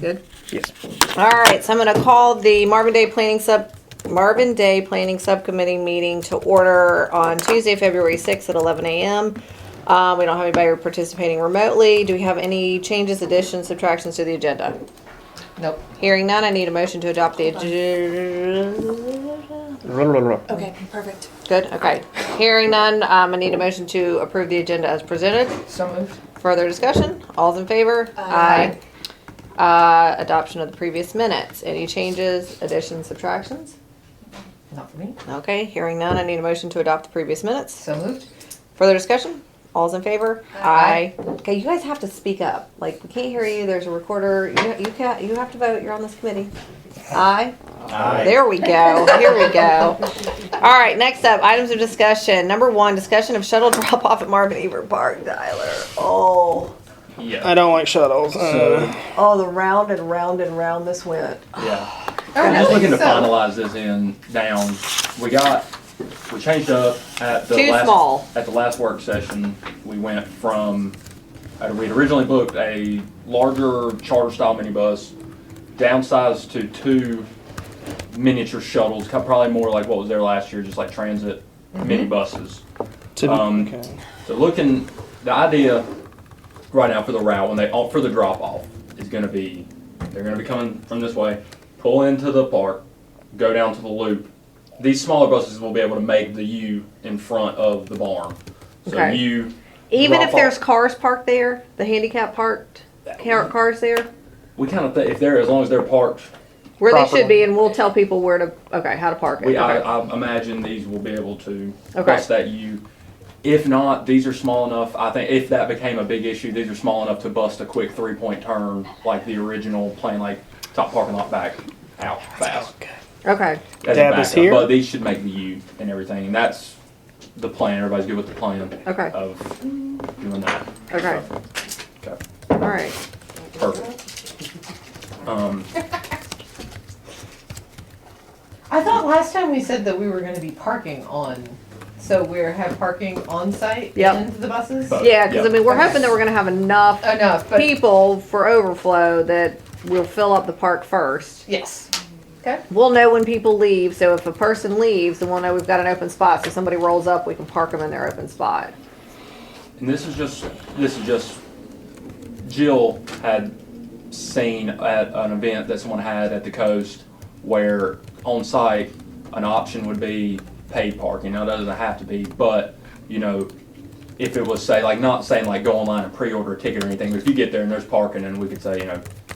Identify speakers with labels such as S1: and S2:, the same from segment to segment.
S1: Good?
S2: Yes.
S1: All right, so I'm gonna call the Marvin Day Planning Subcommittee meeting to order on Tuesday, February 6th at 11 a.m. We don't have anybody participating remotely. Do we have any changes, additions, subtractions to the agenda?
S3: Nope.
S1: Hearing none, I need a motion to adopt the agenda.
S4: Okay, perfect.
S1: Good, okay. Hearing none, I need a motion to approve the agenda as presented.
S3: So moved.
S1: Further discussion? All's in favor?
S4: Aye.
S1: Adoption of the previous minutes. Any changes, additions, subtractions?
S3: Not for me.
S1: Okay, hearing none, I need a motion to adopt the previous minutes.
S3: So moved.
S1: Further discussion? All's in favor?
S3: Aye.
S1: Okay, you guys have to speak up. Like, we can't hear you. There's a recorder. You have to vote. You're on this committee. Aye?
S2: Aye.
S1: There we go. Here we go. All right, next up, items of discussion. Number 1, discussion of shuttle drop off at Marvin Eber Park, Tyler. Oh.
S2: Yeah. I don't like shuttles.
S1: Oh, the round and round and round this went.
S5: Yeah.
S3: Oh,
S5: I'm just
S3: really?
S5: looking to
S3: So-
S5: finalize this down. We changed up at the
S1: Too small.
S5: At the last work session. We went from, we'd originally booked a larger charter style minibus, downsized to 2 miniature shuttles, probably more like what was there last year, just like transit minibuses.
S2: Okay.
S5: So the idea right now for the route for the drop off is going to be, they're going to be coming from this way, pull into the park, go down to the loop. These smaller buses will be able to make the U in front of the barn. So
S1: Okay.
S5: you
S1: Even
S5: drop
S1: if there's
S5: off.
S1: cars parked there, the handicap parked cars there,
S5: We kind of think as long as they're parked,
S1: where they
S2: Properly.
S1: should be, and we'll tell people how to park it. Okay.
S5: I imagine these will be able to
S1: Okay.
S5: cross that U. If not, these are small enough. I think if that became a big issue, these are small enough to bust a quick 3-point turn like the original plan, like top parking lot back out fast.
S1: Okay.
S5: As a
S2: Dab is
S5: backup.
S2: here?
S5: But these should make the U and everything, and that's the plan. Everybody's good with the plan
S1: Okay.
S5: of doing that.
S1: Okay.
S5: Okay,
S1: All right.
S5: perfect.
S3: I thought last time we said that we were going to be parking on, so have parking on site
S1: Yep.
S3: into the buses?
S5: But-
S1: Yeah, because I mean, we're
S3: Okay.
S1: hoping that we're gonna have enough
S3: Enough, but
S1: people for overflow that we'll fill up the park first.
S3: yes. Okay.
S1: We'll know when people leave, so if a person leaves, then we'll know we've got an open spot. So if somebody rolls up, we can park them in their open spot.
S5: And this is just Jill had seen at an event that someone had at the coast where on site an option would be paid parking. Now it doesn't have to be, but if it was not saying like go online and pre-order a ticket or anything, but if you get there and there's parking and we could say,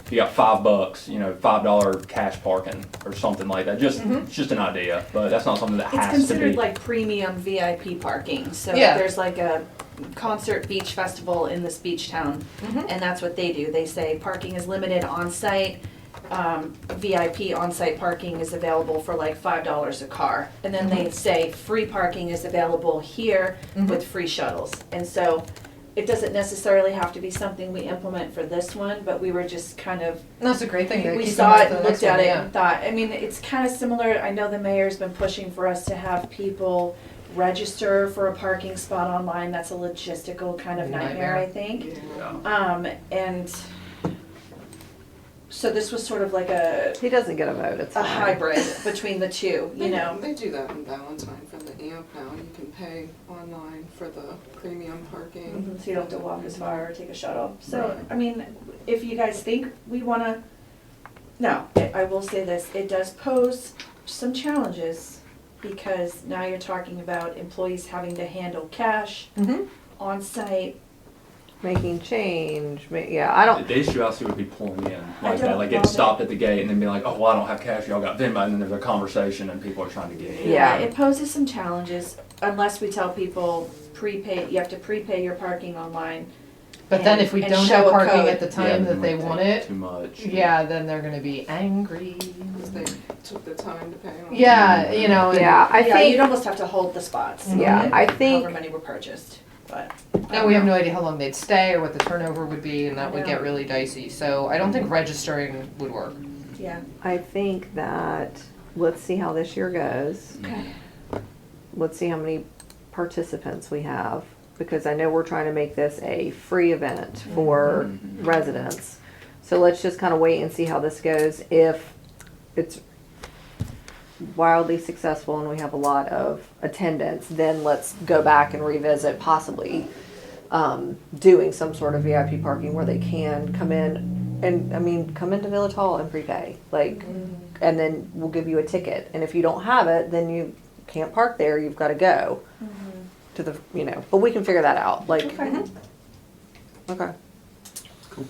S5: if you got $5, $5 cash parking or something like that. It's just an idea, but that's not something that
S4: It's
S5: has to be.
S4: considered like premium VIP parking. So
S3: Yeah.
S4: there's like a concert beach festival in this beach town, and that's what they do. They say parking is limited on site. VIP on-site parking is available for like $5 a car, and then they say free parking is available here with free shuttles. And so it doesn't necessarily have to be something we implement for this one, but we were just kind of
S3: That's a great thing.
S4: we saw it and looked at it and thought, I mean, it's kind of similar. I know the mayor's been pushing for us to have people register for a parking spot online. That's a logistical kind of nightmare, I think.
S5: Yeah.
S4: And so this was sort of like a
S1: He doesn't get a vote. It's fine.
S4: hybrid between the two, you know.
S6: They do that in Valentine for the AMP now. You can pay online for the premium parking.
S4: So you don't have to walk as far or take a shuttle. So,
S5: Right.
S4: I mean, if you guys think we want to, no, I will say this, it does pose some challenges because now you're talking about employees having to handle cash on site.
S1: Making change. Yeah, I don't.
S5: The issue I see would be pulling in
S4: I
S5: like that,
S4: don't
S5: like
S4: love
S5: getting stopped at the gate and then being like, oh, well, I don't have cash, y'all got Venmo, and then there's a conversation and people are trying to get in.
S1: Yeah.
S4: It poses some challenges unless we tell people prepay, you have to prepay your parking online.
S3: But then if we
S4: And
S3: don't
S4: show
S3: have
S4: a
S3: parking
S4: code.
S3: at the time
S5: Yeah,
S3: that they
S5: might
S3: want
S5: take
S3: it,
S5: Too much.
S3: yeah, then they're going to be angry.
S6: Because they took the time to pay. On
S3: Yeah, and-
S1: Yeah, I
S4: Yeah,
S1: think.
S4: you'd almost have to hold the spots.
S1: Yeah, I think-
S4: However many were purchased, but.
S3: And we have no idea how long they'd stay or what the turnover would be, and that would
S4: I
S3: get
S4: know.
S3: really dicey. So I don't think registering would work.
S4: Yeah.
S1: I think that let's see how this year goes.
S4: Okay.
S1: Let's see how many participants we have, because I know we're trying to make this a free event for
S5: Mhm.
S1: residents. So let's just kind of wait and see how this goes. If it's wildly successful and we have a lot of attendance, then let's go back and revisit possibly doing some sort of VIP parking where they can come in and, I mean, come into Village Hall and prepay. Like, and then we'll give you a ticket. And if you don't have it, then you can't park there. You've got to go to the, you know, but we can figure that out. Like, okay.
S5: Cool.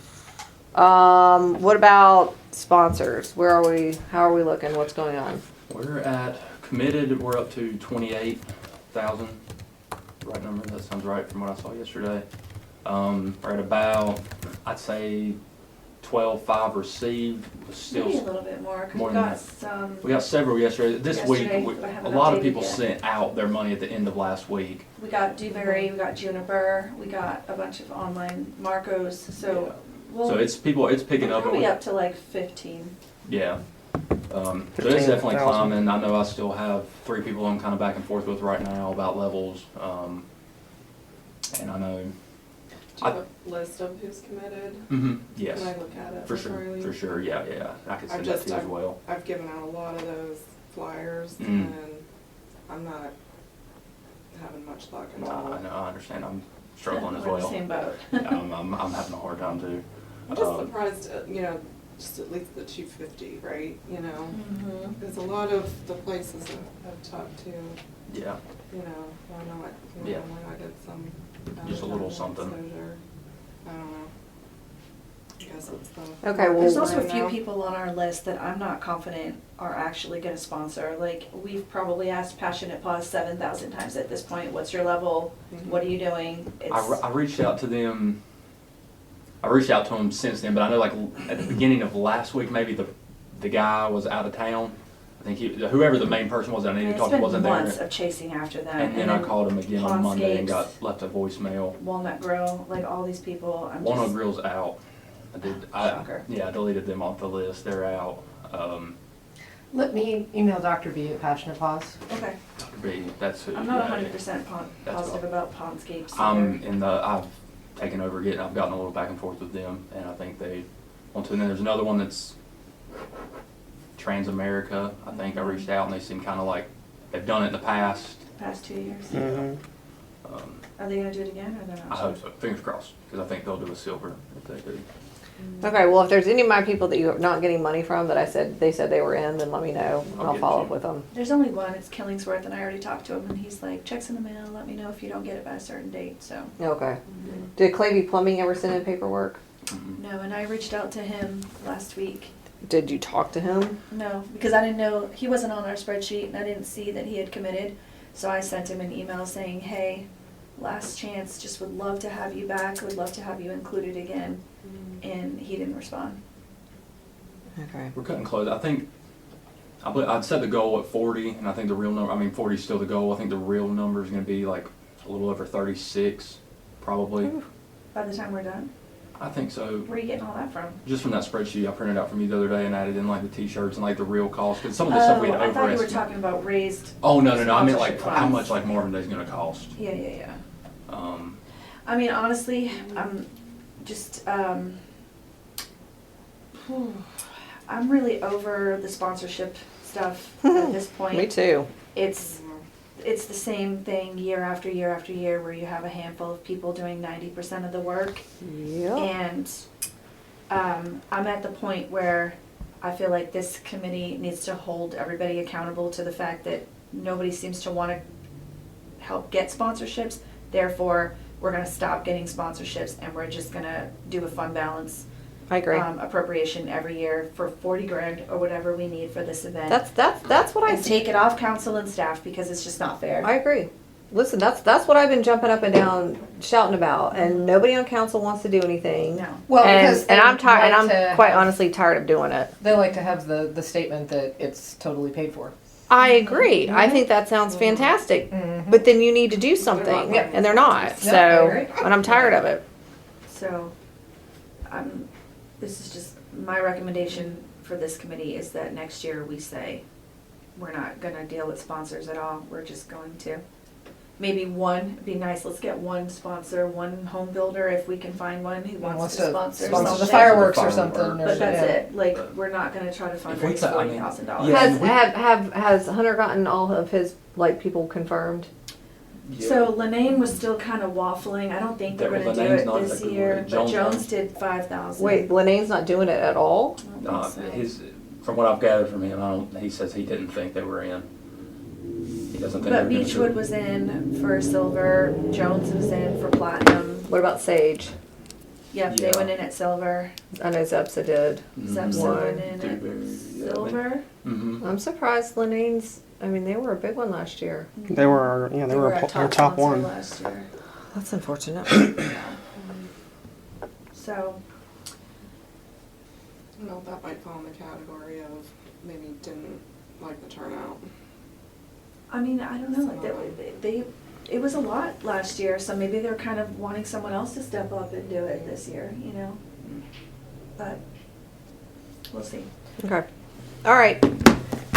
S1: What about sponsors? Where are we? How are we looking? What's going on?
S5: We're at committed. We're up to 28,000. Right number. That sounds right from what I saw yesterday. We're at about, I'd say, 12,500 received. Still
S4: Maybe a little bit more, because
S5: more
S4: we
S5: than
S4: got
S5: that.
S4: some.
S5: We got several yesterday. This
S4: Yesterday,
S5: week,
S4: but I
S5: a
S4: haven't
S5: lot of
S4: updated
S5: people
S4: yet.
S5: sent out their money at the end of last week.
S4: We got Dewberry, we got Juniper, we got a bunch of online Marcos, so we'll.
S5: So it's picking
S4: we're
S5: up.
S4: probably up to like 15.
S5: Yeah. So it's definitely
S2: 15,000.
S5: climbing. I know I still have 3 people I'm kind of back and forth with right now about levels. And I know.
S6: Do you have a list of who's committed?
S5: Yes.
S6: Can I look at it?
S5: For sure.
S6: before I leave?
S5: For sure. Yeah. I can send that to you as well.
S6: I've given out a lot of those flyers
S5: Mm.
S6: and I'm not having much luck at
S5: No,
S6: all.
S5: I know. I understand. I'm struggling as
S4: We're in the
S5: well.
S4: same boat.
S5: Yeah, I'm having a hard time too.
S6: I'm just surprised, just at least the 250, right? Because a lot of the places I've talked to,
S5: Yeah.
S6: why not?
S5: Yeah.
S6: Why not get some
S5: Just a little something.
S6: exposure? I don't know. I guess it's the.
S1: Okay, well-
S4: There's also a
S6: I
S4: few
S6: know.
S4: people on our list that I'm not confident are actually gonna sponsor. Like, we've probably asked Passionate Paws 7,000 times at this point, what's your level?
S6: Mhm.
S4: What are you doing?
S5: I reached out to them. I reached out to them since then, but I know like at the beginning of last week, maybe the guy was out of town. I think whoever the main person was that I needed to talk to wasn't
S4: It's been months
S5: there.
S4: of chasing after them.
S5: And then I called him again on Monday and got
S4: Pondscapes,
S5: left a voicemail.
S4: Walnut Grill, like all these people, I'm
S5: One of
S4: just,
S5: Grill's out.
S4: Shocker.
S5: I deleted them off the list. They're out.
S3: Let me email Dr. B at Passionate Paws.
S4: okay.
S5: That's who.
S4: I'm not
S5: yeah,
S4: 100%
S5: That's
S4: positive
S5: what-
S4: about Pondscapes
S5: I'm
S4: either.
S5: I've taken over I've gotten a little back and forth with them, and I think they want to. And then there's another one that's Transamerica. I think I reached out and they seem kind of like they've done it in the past.
S4: Past 2 years.
S2: Mhm.
S4: Are they gonna do it again, or they're not?
S5: I hope so. Fingers crossed, because I think they'll do a silver if they do.
S1: Okay, well, if there's any of my people that you're not getting money from that they said they were in, then let me know.
S5: I'll
S1: I'll
S5: get
S1: follow
S5: you.
S1: up with them.
S4: There's only one, it's Killingsworth, and I already talked to him, and he's like, checks in the mail, let me know if you don't get it by a certain date, so.
S1: Okay. Did Clavey Plumbing ever send in paperwork?
S4: No, and I reached out to him last week.
S1: Did you talk to him?
S4: No, because I didn't know, he wasn't on our spreadsheet, and I didn't see that he had committed, so I sent him an email saying, hey, last chance, just would love to have you back, would love to have you included again, and he didn't respond.
S1: Okay.
S5: We're cutting close. I think I'd set the goal at 40, and I think the real number. 40 is still the goal. I think the real number is going to be like a little over 36, probably.
S4: By the time we're done,
S5: I think so.
S4: where are you getting all that from?
S5: Just from that spreadsheet I printed out from you the other day and added in like the T-shirts and like the real cost, because some of the stuff we had
S4: Oh, I thought you were
S5: overestimated.
S4: talking about raised.
S5: Oh no! I meant like
S4: sponsorship
S5: how
S4: funds.
S5: much like Marvin Day's going to cost.
S4: Yeah. I mean, honestly, I'm just, I'm really over the sponsorship stuff at this point.
S1: Me too.
S4: It's the same thing year after year after year, where you have a handful of people doing 90% of the work.
S1: Yep.
S4: And I'm at the point where I feel like this committee needs to hold everybody accountable to the fact that nobody seems to want to help get sponsorships. Therefore, we're going to stop getting sponsorships, and we're just going to do a fund balance
S1: I agree.
S4: appropriation every year for 40 grand or whatever we need for this event.
S1: That's what I
S4: and take it off council and staff, because it's just not fair.
S1: I agree. Listen, that's what I've been jumping up and down shouting about, and nobody on council wants to do anything.
S4: No.
S3: Well,
S1: and,
S3: because
S1: and I'm tired. And
S3: like
S1: I'm
S3: to
S1: quite
S3: have-
S1: honestly tired of doing it.
S3: They like to have the statement that it's totally paid for.
S1: I agree. I think that sounds fantastic.
S3: Mhm.
S1: But then you need to do something,
S3: Yep.
S1: and they're not.
S3: I
S1: So,
S3: agree.
S1: and I'm tired of it.
S4: So, this is just my recommendation for this committee, is that next year we say, we're not gonna deal with sponsors at all, we're just going to maybe one, be nice, let's get one sponsor, one home builder, if we can find one who wants to sponsor
S3: sponsor the
S4: something.
S3: fireworks or
S5: Fireworks.
S3: something.
S4: But that's
S3: yeah.
S4: it, like, we're not gonna try to
S5: If we
S4: fundraise
S5: could- I mean,
S4: $40,000.
S5: yeah.
S1: Has Hunter gotten all of his, like, people confirmed?
S4: So Lenane was still kind of waffling, I don't think they're
S5: Yeah,
S4: gonna do
S5: Lenane's
S4: it
S5: not
S4: this
S5: a good
S4: year,
S5: one.
S4: but
S5: Jones
S4: Jones
S5: won.
S4: did 5,000.
S1: Wait, Lenane's not doing it at all?
S4: I don't think so.
S5: His, from what I've gathered from him, he says he didn't think they were in. He doesn't think they
S4: But
S5: were gonna do
S4: Beechwood
S5: it.
S4: was in for silver, Jones was in for platinum,
S1: What about Sage?
S4: yep, they
S5: Yeah.
S4: went in at silver,
S1: I know Zepsa did.
S4: Zepsa
S1: One,
S4: went in
S5: Dewberry, yeah,
S4: at silver.
S5: Mm-hmm.
S1: I'm surprised Lenane's, I mean, they were a big one last year.
S2: They were, yeah, they were
S4: a
S2: their top
S4: sponsor
S2: one.
S4: last year.
S1: That's unfortunate.
S4: So,
S6: Well, that might fall in the category of maybe didn't like the turnout.
S4: I mean, I don't know, like it was a lot last year, so maybe they're kind of wanting someone else to step up and do it this year, you know? But, we'll see.
S1: Okay. All right.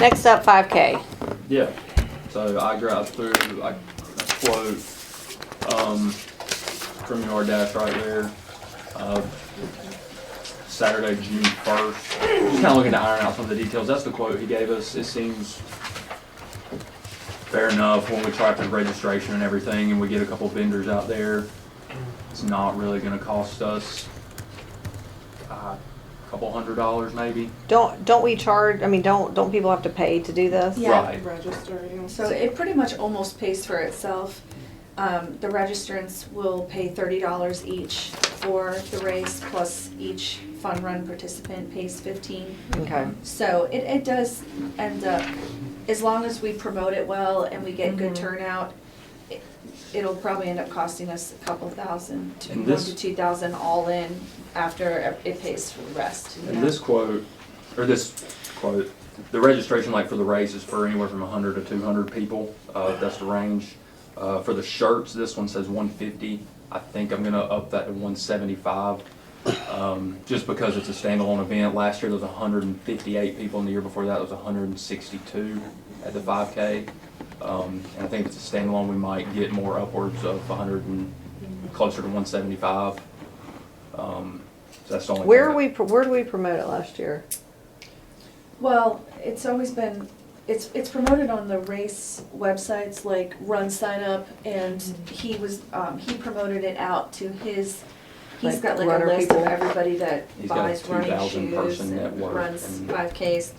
S1: Next up, 5K.
S5: Yeah, so I grabbed through a quote from your dash right there. Saturday, June 1st. Just kind of looking to iron out some of the details. That's the quote he gave us. It seems fair enough when we try for the registration and everything and we get a couple vendors out there. It's not really going to cost us a couple $100 maybe.
S1: Don't we charge, I mean, don't people have to pay to do this?
S4: Yeah.
S5: Right.
S6: Registering.
S4: So it pretty much almost pays for itself. The registrants will pay $30 each for the race, plus each fun run participant pays $15.
S1: Okay.
S4: So it does end up, as long as we promote it well and we get good turnout, it'll probably end up costing us a couple thousand,
S5: And
S4: 1
S5: this-
S4: to 2,000 all in after it pays for the rest. you
S5: And
S4: know?
S5: this quote, the registration like for the race is for anywhere from 100 to 200 people. That's the range. For the shirts, this one says 150. I think I'm gonna up that to 175. Just because it's a standalone event. Last year there was 158 people, and the year before that was 162 at the 5K. And I think if it's a standalone, we might get more upwards of 100 and closer to 175. So that's the only.
S1: Where
S5: thing
S1: where do we promote it last year?
S4: Well, it's always been, it's promoted on the race websites like Run Sign Up, and he promoted it out to he's
S1: Like
S4: got like a
S1: runner
S4: list
S1: people?
S4: of everybody that
S5: He's got a
S4: buys running
S5: 2,000
S4: shoes
S5: person
S4: and
S5: network
S4: runs
S5: and-
S4: 5Ks.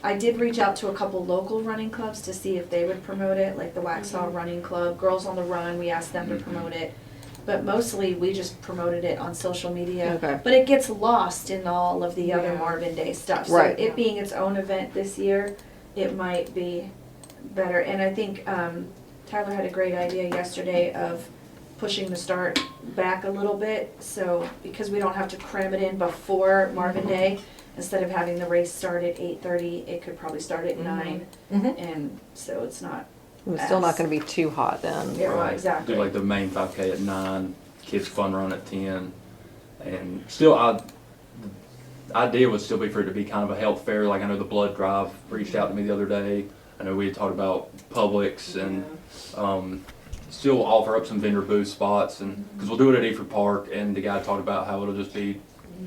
S4: I did reach out to a couple local running clubs to see if they would promote it, like the Waxhaw Running Club, Girls on the Run, we asked them to promote it. But mostly, we just promoted it on social media.
S1: Okay.
S4: But it gets lost in all of the other
S6: Yeah.
S4: Marvin Day stuff. So
S1: Right.
S4: it being its own event this year, it might be better. And I think Tyler had a great idea yesterday of pushing the start back a little bit. So, because we don't have to cram it in before Marvin Day, instead of having the race start at 8:30, it could probably start at 9. And so it's not,
S1: It's still not gonna be too hot then.
S4: yeah, well,
S5: Right.
S4: exactly.
S5: Do like the main 5K at 9, kids fun run at 10, and still, the idea would still be for it to be kind of a health fair. Like I know the blood drive reached out to me the other day. I know we had talked about Publix and still offer up some vendor booth spots, and because we'll do it at Eford Park. And the guy talked about how it'll just be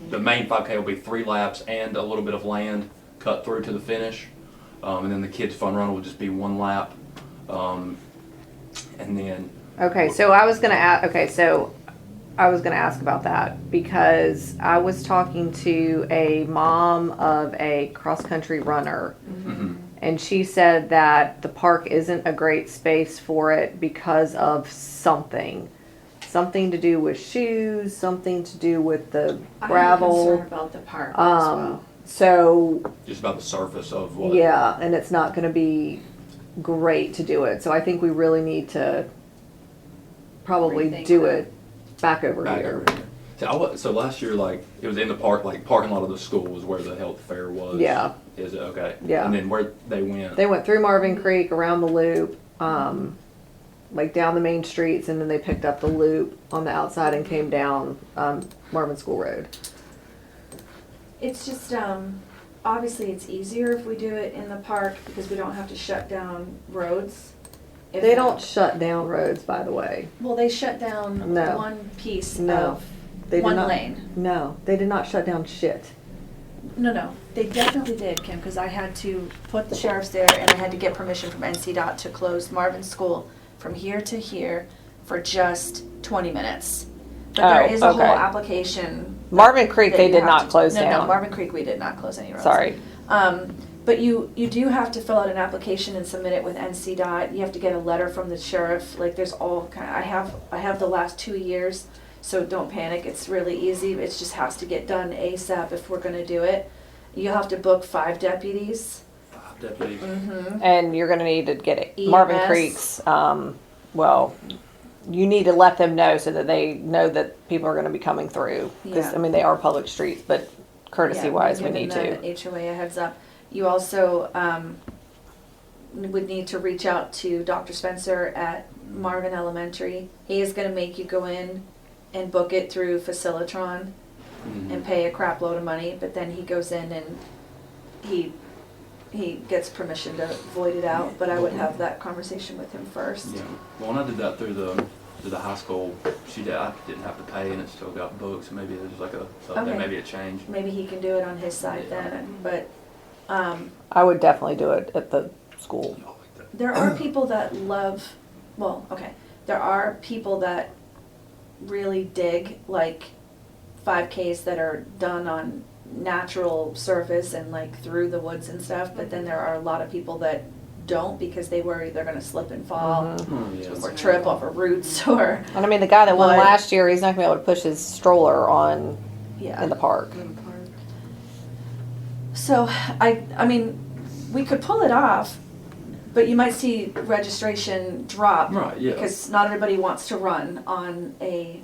S5: the main 5K will be 3 laps and a little bit of land cut through to the finish, and then the kids fun run will just be 1 lap. And then
S1: Okay, so I was gonna ask about that because I was talking to a mom of a cross-country runner, and she said that the park isn't a great space for it because of something to do with shoes, something to do with the
S4: I'm
S1: gravel.
S4: concerned about the park as well.
S1: So
S5: just about the surface of what.
S1: yeah, and it's not gonna be great to do it. So I think we really need to probably
S4: Rethink
S1: do
S4: that.
S1: it back over
S5: Back
S1: here.
S5: over here. So last year, like, it was in the park, like, parking lot of the school was where the health fair was.
S1: Yeah.
S5: Is it, okay.
S1: Yeah.
S5: And then where they went.
S1: They went through Marvin Creek, around the loop, like down the main streets, and then they picked up the loop on the outside and came down Marvin School Road.
S4: It's just, obviously it's easier if we do it in the park because we don't have to shut down roads. if
S1: They
S4: that-
S1: don't shut down roads, by the way.
S4: Well, they shut down
S1: No.
S4: one piece
S1: No.
S4: of
S1: They did
S4: one
S1: not,
S4: lane.
S1: No, they did not shut down shit.
S4: No, they definitely did, Kim, because I had to put the sheriffs there and I had to get permission from NCDOT to close Marvin School from here to here for just 20 minutes. But there
S1: Oh,
S4: is a whole
S1: okay.
S4: application.
S1: Marvin Creek,
S4: that
S1: they
S4: you
S1: did
S4: have
S1: not
S4: to-
S1: close
S4: No,
S1: down.
S4: Marvin Creek, we did not close any roads.
S1: Sorry.
S4: But you do have to fill out an application and submit it with NCDOT. You have to get a letter from the sheriff. Like there's all kind. I have the last 2 years, so don't panic. It's really easy. It just has to get done ASAP if we're gonna do it. You'll have to book 5 deputies.
S5: 5 deputies.
S1: And you're gonna need to get it. Marvin
S4: EMS.
S1: Creek's, well, you need to let them know so that they know that people are gonna be coming through. Because,
S4: Yeah.
S1: I mean, they are public streets, but courtesy wise, we
S4: Yeah,
S1: need
S4: giving
S1: to.
S4: the HOA a heads up. You also would need to reach out to Dr. Spencer at Marvin Elementary. He is going to make you go in and book it through Facilitron and pay a crap load of money, but then he goes in and he gets permission to void it out. But I would have that conversation with him first.
S5: Yeah. Well, when I did that through the high school, I didn't have to pay, and it still got booked. So maybe there's like
S4: Okay.
S5: maybe it changed.
S4: Maybe he can do it on his side then. But
S1: I would definitely do it at the school.
S4: there are people that love, well, okay, there are people that really dig like 5Ks that are done on natural surface and like through the woods and stuff, but then there are a lot of people that don't because they worry they're gonna slip and fall
S1: Mm-hmm.
S4: or trip over roots or,
S1: And I mean, the guy that won
S4: But-
S1: last year, he's not gonna be able to push his stroller on
S4: yeah.
S1: in the park.
S6: In the park.
S4: So I mean, we could pull it off, but you might see registration drop.
S5: Right, yeah.
S4: Because not everybody wants to run on a,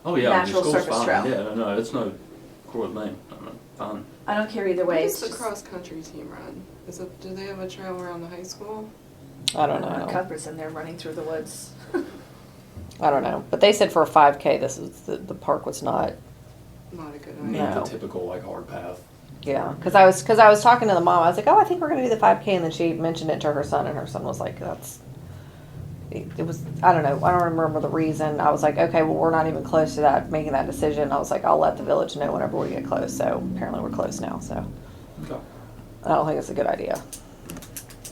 S5: Oh yeah,
S4: natural
S5: the school's
S4: surface
S5: fine.
S4: trail.
S5: Yeah, no, it's no core with me. No, fine.
S4: I don't care either
S6: What
S4: way.
S6: does
S4: It's
S6: the
S4: just,
S6: cross-country team run? Do they have a trail around the high school?
S1: I don't know.
S4: Cuthbert's in there running through the woods.
S1: I don't know. But they said for a 5K, this is the park was not.
S6: Not a good
S1: No.
S6: idea.
S5: Not the typical like hard path.
S1: Yeah, because I was talking to the mom. I was like, oh, I think we're gonna do the 5K, and then she mentioned it to her son, and her son was like, that's. It was, I don't know, I don't remember the reason. I was like, okay, well, we're not even close to that, making that decision. I was like, I'll let the village know whenever we get close. So apparently we're close now. So
S5: Okay.
S1: I don't think it's a good idea.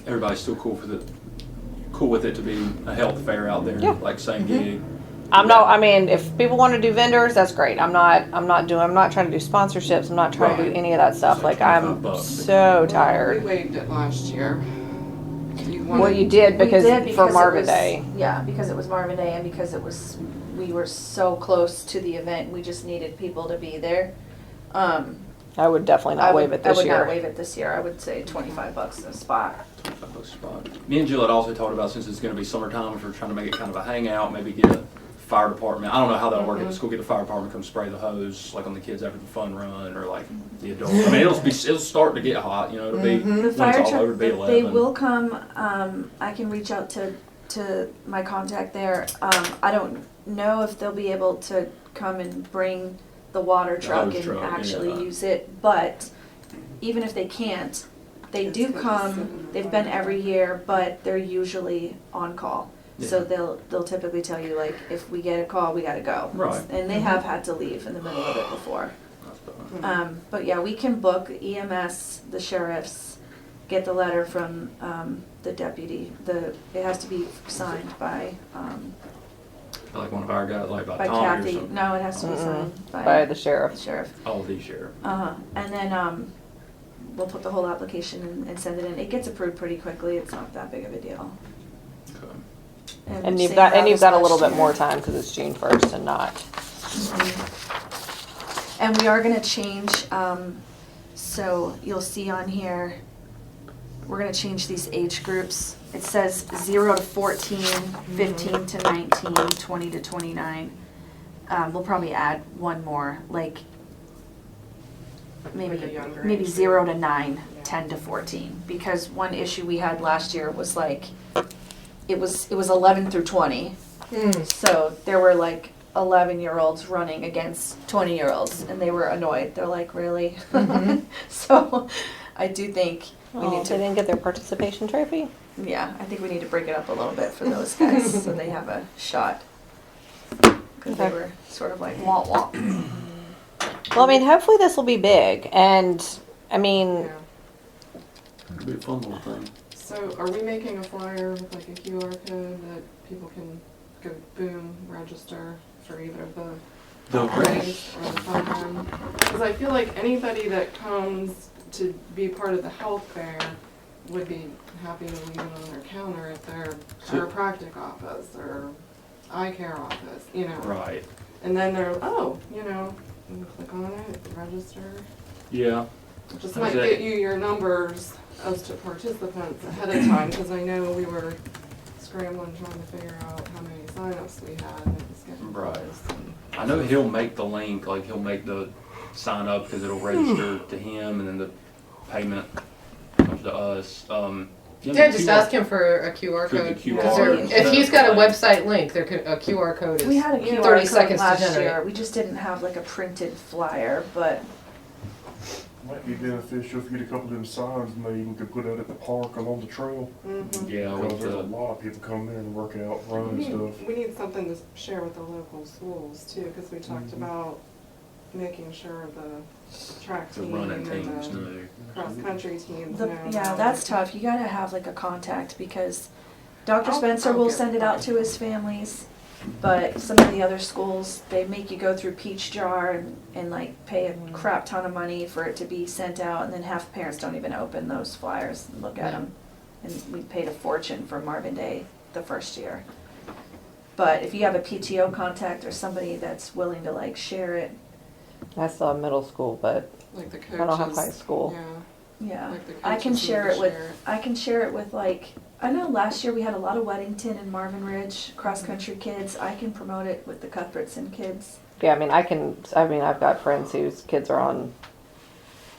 S5: Everybody's still cool with it to be a health fair out there,
S1: Yeah.
S5: like same gig.
S1: I mean, if people want to do vendors, that's great. I'm not trying to do sponsorships. I'm not trying to do
S5: Right.
S1: any of that stuff.
S5: It's
S1: Like,
S5: like
S1: I'm
S5: $25.
S1: so
S6: We
S1: tired.
S6: waived it last year.
S1: Well, you did because
S4: We did
S1: for
S4: because it
S1: Marvin
S4: was-
S1: Day.
S4: Yeah, because it was Marvin Day and because we were so close to the event, we just needed people to be there.
S1: I would definitely not waive it this
S4: I would
S1: year.
S4: not waive it this year. I would say $25 a spot.
S5: $25 a spot. Me and Jill had also talked about, since it's going to be summertime, if we're trying to make it kind of a hangout, maybe get a fire department. I don't know how that'll work at the school. Get the fire department come spray the hose like on the kids after the fun run, or like the adults. I mean, it'll start to get hot. You know, it'll be
S4: The
S5: when it's
S4: fire
S5: all
S4: truck,
S5: over. It'll be
S4: they
S5: 11.
S4: will come, I can reach out to my contact there. I don't know if they'll be able to come and bring the water
S5: The
S4: truck
S5: hose
S4: and
S5: truck,
S4: actually
S5: yeah.
S4: use it, but even if they can't, they
S6: It's
S4: do
S6: good to
S4: come,
S6: sit in the
S4: they've been
S6: fire.
S4: every year, but they're usually on call. So
S5: Yeah.
S4: they'll typically tell you like, if we get a call, we gotta go.
S5: Right.
S4: And they have had to leave in the middle of it before.
S5: That's fine.
S4: But yeah, we can book EMS, the sheriffs, get the letter from the deputy. It has to be signed by
S5: Like one of our guys, like by
S4: by
S5: Tommy or
S4: Kathy.
S5: something.
S4: No, it has to be
S1: Mm-mm.
S4: signed
S1: By
S4: by
S1: the
S4: the
S1: sheriff.
S4: sheriff.
S5: Oh, the sheriff.
S4: And then we'll put the whole application in and send it in. It gets approved pretty quickly. It's not that big of a deal.
S5: Okay.
S1: And you've
S4: same
S1: got
S4: route as
S1: a little
S4: last
S1: bit more
S4: year.
S1: time because it's June 1st and not.
S4: And we are gonna change, so you'll see on here, we're gonna change these age groups. It says 0 to 14, 15 to 19, 20 to 29. We'll probably add one more, like
S6: Like a younger
S4: maybe
S6: age
S4: 0
S6: group.
S4: to 9,
S6: Yeah.
S4: 10 to 14. Because one issue we had last year was like, it was 11 through 20. So there were like 11-year-olds running against 20-year-olds, and they were annoyed. They're like, really? So I do think we need
S1: They
S4: to,
S1: didn't get their participation trophy?
S4: yeah, I think we need to break it up a little bit for those guys so they have a shot. Because they
S1: Okay.
S4: were sort of like wah wah.
S1: Well, I mean, hopefully this will be big, and, I mean,
S6: Yeah.
S5: It'd be a fun little thing.
S6: So are we making a flyer with like a QR code that people can go boom, register for either the race or the program? Because I feel like anybody that comes to be part of the health fair would be happy to leave it on their counter at their chiropractic office or eye care office, you know?
S5: Right.
S6: And then they're, oh, you know, you click on it, register.
S5: Yeah.
S6: Just
S5: Is
S6: might
S5: it-
S6: get you your numbers as to participants ahead of time, because I know we were scrambling trying to figure out how many signups we had, and it was getting
S5: Right.
S6: close. And
S5: I know he'll make the link, like he'll make the sign up because it'll register to him and then the payment comes to us.
S3: Yeah, just ask him for a QR
S5: For the
S3: code.
S5: QR
S3: 'Cause there-
S5: instead
S3: if he's
S5: of
S3: got a
S5: like-
S3: website link, there could, a QR code is
S4: We had a QR
S3: 30
S4: code
S3: seconds to
S4: last
S3: generate.
S4: year. We just didn't have like a printed flyer, but
S7: Might be beneficial if you get a couple of them signs made and could put out at the park along the trail.
S6: Mhm.
S5: Yeah,
S7: Because
S5: with
S7: there's a
S5: the,
S7: lot of people come there and work out, run and stuff.
S6: We need something to share with the local schools too, because we talked
S7: Mhm.
S6: about making sure the track
S5: the
S6: team
S5: running
S6: and
S5: teams
S6: the
S5: know.
S6: cross-country teams
S4: the,
S6: know.
S4: yeah,
S6: about
S4: that's
S6: it.
S4: tough. You gotta have like a contact because Dr.
S6: I'll-
S4: Spencer
S6: I'll
S4: will
S6: get
S4: send it out
S6: that.
S4: to his families, but some of the other schools, they make you go through Peach Jar and like pay a crap ton of money for it to be sent out, and then half parents don't even open those flyers and look at them. And we paid a fortune for Marvin Day the first year. But if you have a PTO contact or somebody that's willing to like share it,
S1: I still have middle school, but
S6: Like the coaches.
S1: I don't have high school.
S6: Yeah,
S4: yeah.
S6: like the
S4: I can
S6: coaches need
S4: share
S6: to
S4: it with,
S6: share
S4: I can share it with like, I know last year we had a lot of Weddington and Marvin Ridge cross-country kids. I can promote it with the Cuthbertson kids.
S1: yeah, I mean, I've got friends whose kids are on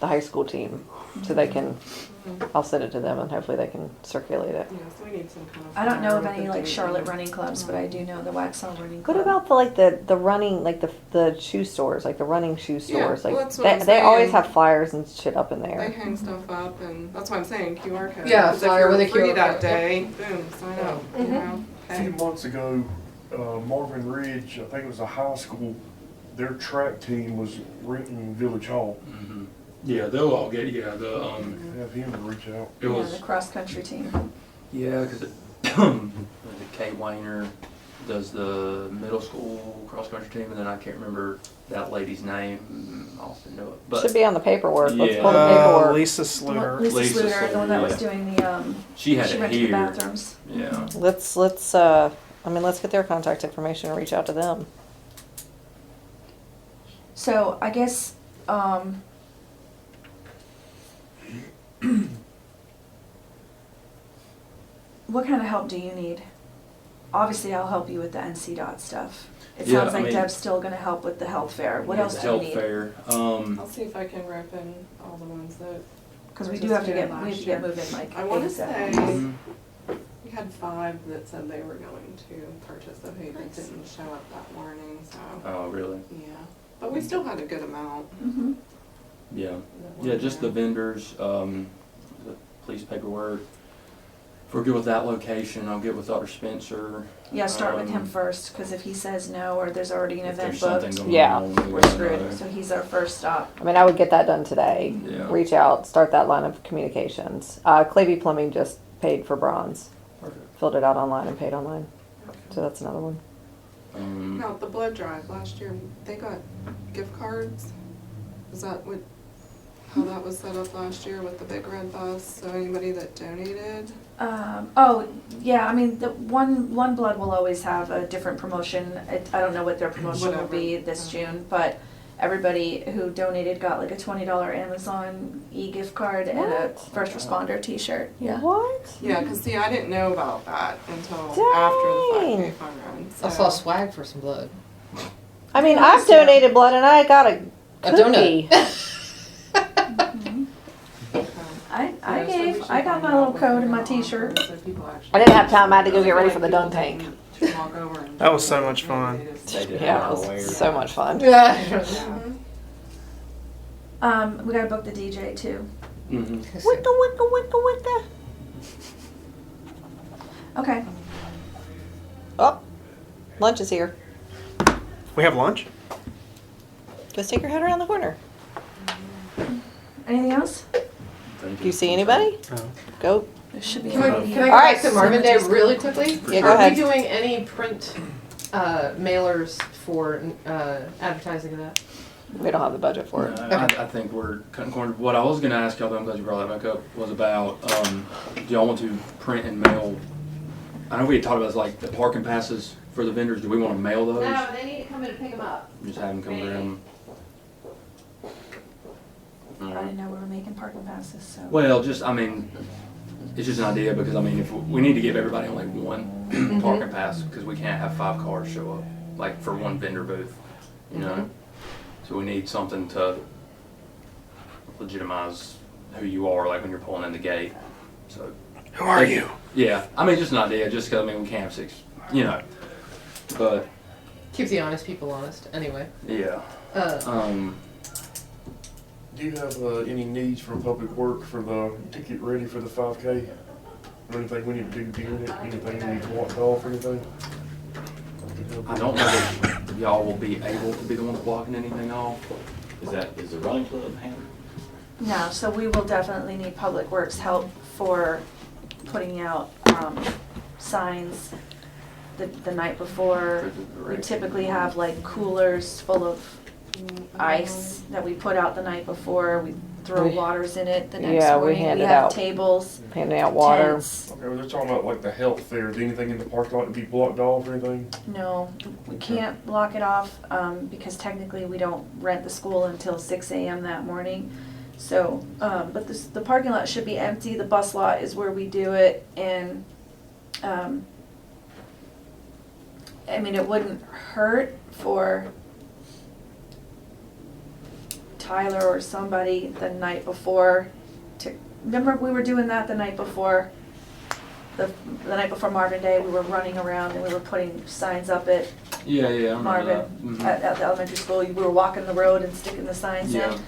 S1: the high school team, so they can,
S6: Mhm.
S1: I'll send it to them and hopefully they can circulate it.
S6: Yeah, so we need some kind of.
S4: I don't know
S6: flyer
S4: of
S6: with
S4: any
S6: the
S4: like
S6: date
S4: Charlotte
S6: and-
S4: running clubs, but I do know the Waxhaw running
S1: What
S4: club.
S1: about the running, like the shoe stores, like the running shoe stores?
S6: well,
S1: Like
S6: that's what I'm
S1: they always
S6: saying.
S1: have flyers and shit up in
S6: They
S1: there.
S6: hang stuff up, and that's why I'm saying QR code.
S3: Yeah,
S6: 'cause
S3: flyer with a
S6: if you're free
S3: QR
S6: that
S3: code,
S6: day, boom, sign up, you know?
S7: A few
S6: Okay.
S7: months ago, Marvin Ridge, I think it was a high school, their track team was renting Village Hall.
S5: Mhm. Yeah, they'll all get, yeah,
S7: Have him to reach out.
S5: it
S4: Yeah,
S5: was,
S4: the cross-country team.
S5: yeah, because Kate Weiner does the middle school cross-country team, and then I can't remember that lady's name. I also know it, but
S1: Should be on the paperwork. Let's
S5: Yeah.
S1: pull the paperwork.
S2: Lisa
S4: The one-
S2: Sluter.
S4: Lisa
S5: Lisa
S4: Sluter, the one that was
S5: Sluter,
S4: doing the,
S5: she had
S4: she
S5: it
S4: rented the
S5: here.
S4: bathrooms.
S5: Yeah.
S1: Let's let's get their contact information and reach out to them.
S4: So I guess, what kind of help do you need? Obviously, I'll help you with the NC dot stuff. It
S5: Yeah,
S4: sounds
S5: I
S4: like
S5: mean-
S4: Deb's still gonna help with the health fair. What else do you
S5: Health
S4: need?
S5: fair.
S6: I'll see if I can rope in all the ones that.
S4: Cause we do have to get,
S6: participated
S4: we have
S6: last
S4: to get
S6: year.
S4: moving like
S6: I wanna
S4: ASAP.
S6: say,
S5: Mhm.
S6: we had 5 that said they were going to participate that
S4: Nice.
S6: didn't show up that morning, so,
S5: Oh, really?
S6: yeah. But we still had a good amount.
S4: Mhm.
S5: Yeah.
S6: that were
S5: Yeah, just the
S6: there.
S5: vendors, the police paperwork. If we're good with that location, I'll get with Dr. Spencer.
S4: Yeah, start with him
S5: Um,
S4: first, cause if he says no, or there's already an
S5: If
S4: event
S5: there's something
S4: booked,
S5: going
S1: Yeah.
S5: on,
S4: we're
S5: gotta
S4: screwed.
S5: know.
S4: So he's our first stop.
S1: I mean, I would get that done today.
S5: Yeah.
S1: Reach out, start that line of communications. Clavey Plumbing just paid for bronze. Filled it out online and paid online. So that's another one.
S6: Now, the blood drive last year, they got gift cards. Is that what, how that was set up last year with the big red bus? So anybody that donated?
S4: Oh, yeah, I mean, the one blood will always have a different promotion. I don't know what their promotion will be
S6: Whatever.
S4: this June, but everybody who donated got like a $20 Amazon e-gift card and a
S1: What?
S4: first responder t-shirt, yeah.
S1: What?
S6: Yeah, because see, I didn't know about that until after the 5K fun run.
S3: I saw swag for some blood.
S1: I mean,
S6: Yeah,
S1: I've
S6: yeah.
S1: donated blood and I got a
S3: A
S1: cookie.
S4: I got my little code and my t-shirt.
S1: I didn't have time. I had to go get ready for the dunk tank.
S2: That was so much fun.
S1: Yeah, it was so much fun.
S3: Yeah.
S4: We gotta book the DJ too.
S5: Mhm.
S1: Wicka, wicka, wicka, wicka.
S4: Okay.
S1: Oh, lunch is here.
S2: We have lunch?
S1: Go stick your head around the corner.
S4: Anything else?
S5: Thank
S1: Do you see anybody?
S2: No.
S1: Go.
S4: There should be.
S3: Can I
S1: All
S3: go
S1: right.
S3: back to Marvin Day really quickly?
S1: Yeah, go
S3: Are
S1: ahead.
S3: we doing any print mailers for advertising of that?
S1: We don't have the budget for it.
S5: No, I think we're cutting corners. What I was gonna ask y'all, though, I'm glad you brought that back up, was about, do y'all want to print and mail? I know we had talked about this, like the parking passes for the vendors. Do we want to mail those?
S1: they need to come in and pick them up.
S5: Just have them come around.
S4: I didn't know we were making parking passes, so.
S5: Well, just, I mean, it's just an idea because, I mean, if we need to give everybody only one parking pass because we can't have 5 cars show up, like for one vendor booth, you know? So we need something to legitimize who you are, like when you're pulling in the gate. So.
S2: Who are you?
S5: Yeah, I mean, just an idea, just because, I mean, we can't have 6, you know, but,
S3: Keeps the honest people honest, anyway.
S5: yeah.
S7: Do you have any needs from Public Works for to get ready for the 5K? Or anything we need to do during it? Anything we need to block off or anything?
S5: I don't know if y'all will be able to be the ones blocking anything off.
S8: Is the running club handled?
S4: No, so we will definitely need Public Works help for putting out signs the night before. We typically have like coolers full of ice that we put out the night before. We throw waters in it the next
S1: Yeah, we
S4: morning.
S1: hand
S4: We
S1: it
S4: have
S1: out.
S4: tables,
S1: Handing out water.
S4: tents.
S7: Okay, well, they're talking about like the health fair. Is anything in the parking lot to be blocked off or anything?
S4: No, we can't block it off because technically we don't rent the school until 6 a.m. that morning. So, but the parking lot should be empty. The bus lot is where we do it, and I mean, it wouldn't hurt for Tyler or somebody the night before to, remember we were doing that the night before, the night before Marvin Day, we were running around and we were putting signs up at
S5: Yeah, I remember
S4: Marvin,
S5: that. Mhm.
S4: at the elementary school. We were walking the road and sticking the signs in.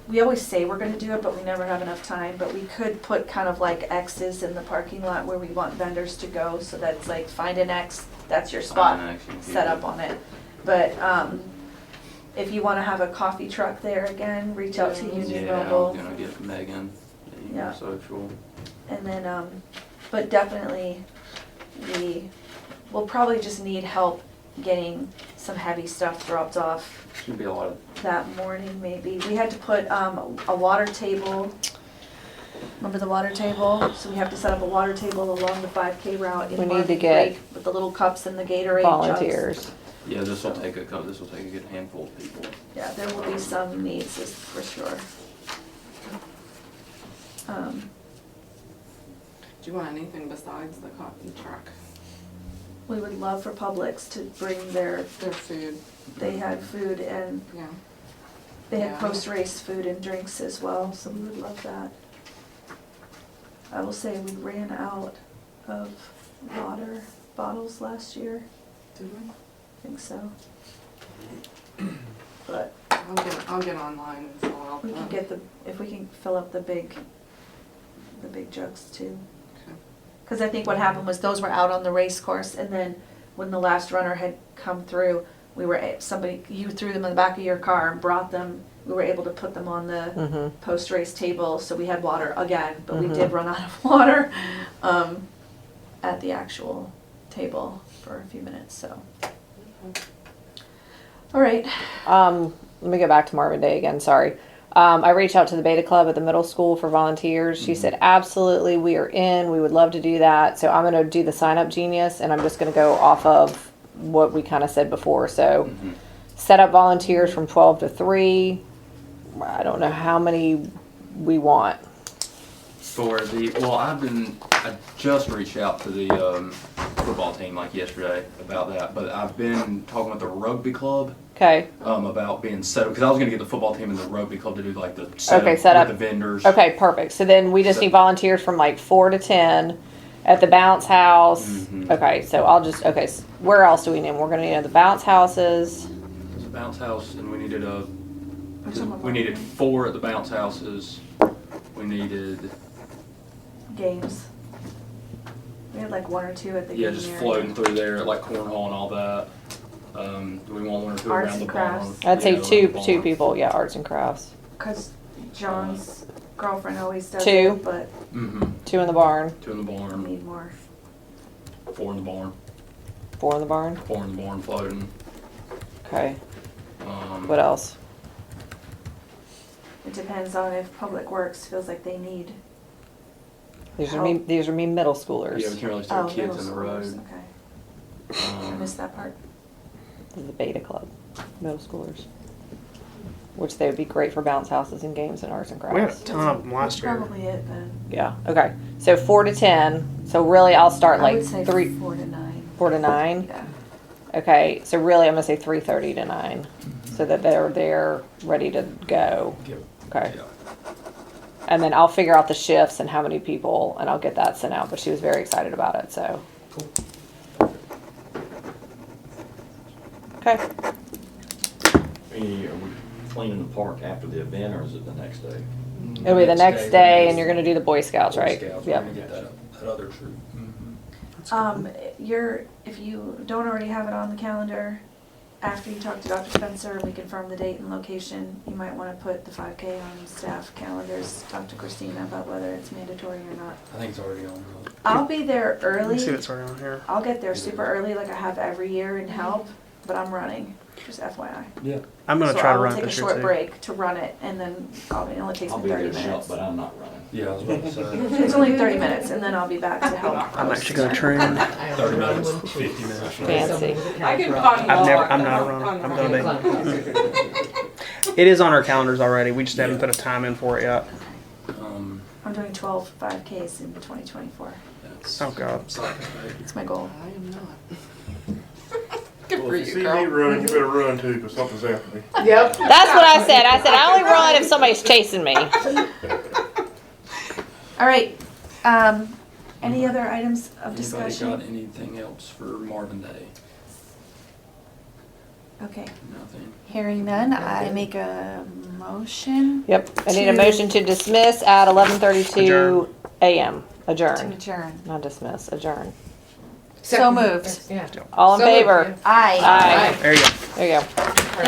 S4: We always say we're gonna do it, but we never have enough time, but we could put kind of like X's in the parking lot where we want vendors to go, so that's like, find an X, that's your spot,
S5: Find an X and keep
S4: set
S5: it.
S4: up on it. But, if you wanna have a coffee truck there again, reach out to Union
S5: Yeah, I was
S4: Mobile.
S5: gonna get Megan,
S4: Yeah.
S5: social.
S4: And then, but definitely, we'll probably just need help getting some heavy stuff dropped off
S5: Should be a lot of,
S4: that morning, maybe. We had to put a water table. Remember the water table? So we have to set up a water table along the 5K route in
S1: We need to
S4: Marvin
S1: get
S4: Creek with the little cups and the Gatorade jugs.
S1: Volunteers.
S5: yeah, this will take a good handful of people.
S4: Yeah, there will be some needs, for sure.
S6: Do you want anything besides the coffee truck?
S4: We would love for Publix to bring their,
S6: Their food,
S4: they had food and
S6: yeah.
S4: they had
S6: Yeah.
S4: post-race food and drinks as well, so we would love that. I will say we ran out of water bottles last year,
S6: Did we?
S4: I think so. But
S6: I'll get online and fill out.
S4: we can get if we can fill up the big jugs too.
S6: Okay.
S4: Cause I think what happened was those were out on the race course, and then when the last runner had come through, you threw them in the back of your car and brought them, we were able to put them on the
S1: Mm-hmm.
S4: post-race table, so we had water again, but we did run out of water at the actual table for a few minutes, so. All right,
S1: Let me go back to Marvin Day again, sorry. I reached out to the Beta Club at the middle school for volunteers. She said, absolutely, we are in. We would love to do that. So I'm going to do the sign up genius, and I'm just going to go off of what we kind of said before. So set up volunteers from 12 to 3. I don't know how many we want.
S5: I just reached out to the football team like yesterday about that, but I've been talking with the rugby club
S1: Okay.
S5: about being set up, because I was gonna get the football team and the rugby club to do like the setup
S1: Okay, set up.
S5: with the vendors.
S1: Okay, perfect. So then we just need volunteers from like 4 to 10 at the bounce house.
S5: Mhm.
S1: Okay, so where else do we need? We're going to need the bounce houses.
S5: There's a bounce house, and we needed a We needed 4 at the bounce houses. We needed,
S4: Games. We had like 1 or 2 at the
S5: yeah,
S4: game
S5: just
S4: area.
S5: floating through there, like cornhole and all that. Do we want 1 or 2
S4: Arts
S5: around the
S4: and
S5: barn?
S4: crafts.
S1: I'd say
S5: Yeah,
S1: two
S5: around the barn.
S1: people, yeah, arts and crafts.
S4: Cause John's girlfriend always does
S1: 2.
S4: it, but
S1: 2 in the barn,
S5: 2 in the
S4: we
S5: barn,
S4: need more.
S5: 4 in the barn,
S1: 4 in the barn.
S5: 4 in the barn floating.
S1: Okay,
S5: Um,
S1: what else?
S4: It depends on if Public Works feels like they need.
S1: These are me middle schoolers.
S5: Yeah, we can't really throw
S4: Oh,
S5: kids
S4: middle
S5: in the
S4: schoolers,
S5: road.
S4: okay. I
S5: Um,
S4: missed that part.
S1: This is the beta club, middle schoolers. Which they would be great for bounce houses and games and arts and
S2: We had a
S1: crafts.
S2: ton of them last year.
S4: Probably it then.
S1: Yeah, okay. So 4 to 10. So really I'll start
S4: I
S1: like
S4: would say
S1: 3,
S4: 4 to 9.
S1: 4 to 9.
S4: Yeah.
S1: Okay, so really I'm gonna say 3:30 to 9, so that they're ready to go.
S5: Yep.
S1: Okay.
S5: Yeah.
S1: And then I'll figure out the shifts and how many people, and I'll get that sent out. But she was very excited about it, so. Okay.
S8: Are we cleaning the park after the event, or is it the next day?
S1: It'll be the next day, and you're gonna do the Boy Scouts,
S5: Boy
S1: right?
S5: Scouts, we're
S1: Yep.
S5: gonna get that other troop.
S4: If you don't already have it on the calendar, after you talk to Dr. Spencer and we confirm the date and location, you might wanna put the 5K on staff calendars, talk to Christina about whether it's mandatory or not.
S5: I think it's already on.
S4: I'll be there
S2: Let me
S4: early.
S2: see what's already on here.
S4: I'll get there super early like I have every year and help, but I'm running, just FYI.
S5: Yeah.
S2: I'm gonna
S4: So
S2: try
S4: I
S2: to
S4: will
S2: run it
S4: take a
S2: this year
S4: short
S2: too.
S4: break to run it, and then it only takes
S8: I'll
S4: me
S8: be
S4: 30
S8: there to help,
S4: minutes.
S8: but I'm not running.
S5: Yeah, I was about to say.
S4: It's only 30 minutes, and then I'll be back to help.
S2: I'm actually gonna train.
S3: I
S5: 30
S3: only run
S5: minutes,
S3: one,
S5: 50 minutes.
S1: Fancy.
S6: I can
S2: I'm not a runner. I'm gonna be. It is on our calendars already. We just haven't put a time in for it yet.
S4: I'm doing 12 5Ks in 2024.
S5: That's
S2: Oh God.
S4: That's my goal.
S6: I am not.
S7: Well, if you see me running, you better run too, because something's after me.
S6: Yep.
S1: That's what I said. I said I only run if somebody's chasing me.
S4: All right. Any other items of
S5: Anybody
S4: discussion?
S5: got anything else for Marvin Day?
S4: Okay.
S5: Nothing.
S4: Hearing none, I make a motion
S1: Yep. I need a motion to dismiss at 11:32 a.m.
S4: to
S1: Adjourn.
S4: adjourn.
S1: Not dismiss. Adjourn.
S4: So moved.
S3: Yeah.
S1: All in
S3: So moved,
S1: favor?
S4: Aye.
S1: Aye.
S2: There you go.
S1: There you go.